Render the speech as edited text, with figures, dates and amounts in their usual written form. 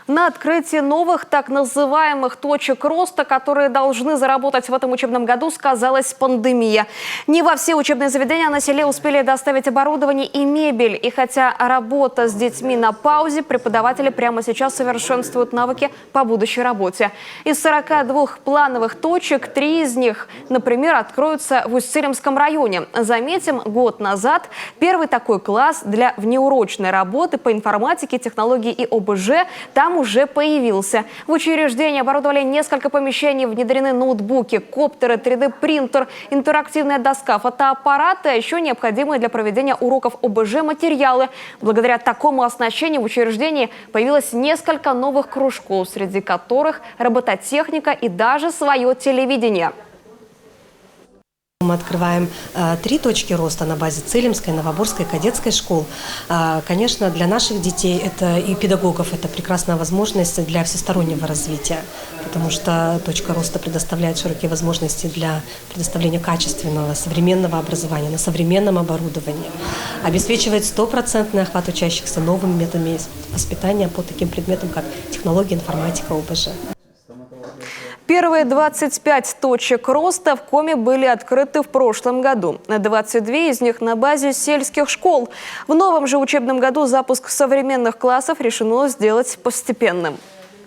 На открытии новых так называемых точек роста, которые должны заработать в этом учебном году, сказалась пандемия. Не во все учебные заведения на селе успели доставить оборудование и мебель. И хотя работа с детьми на паузе, преподаватели прямо сейчас совершенствуют навыки по будущей работе. Из 42 плановых точек 3 из них, например, откроются в Усть-Цилимском районе. Заметим, год назад первый такой класс для внеурочной работы по информатике, технологии и ОБЖ там уже появился. В учреждении оборудовали несколько помещений, внедрены ноутбуки, коптеры, 3D-принтер, интерактивная доска, фотоаппараты, а еще необходимые для проведения уроков ОБЖ материалы. Благодаря такому оснащению в учреждении появилось несколько новых кружков, среди которых робототехника и даже свое телевидение. Мы открываем 3 точки роста на базе Цилимской, Новоборской, Кадетской школ. Конечно, для наших детей и педагогов это прекрасная возможность для всестороннего развития, потому что точка роста предоставляет широкие возможности для предоставления качественного, современного образования на современном оборудовании, обеспечивает 100% охват учащихся новыми методами воспитания по таким предметам, как технология, информатика, ОБЖ. Первые 25 точек роста в Коми были открыты в прошлом году. 22 из них на базе сельских школ. В новом же учебном году запуск современных классов решено сделать постепенным.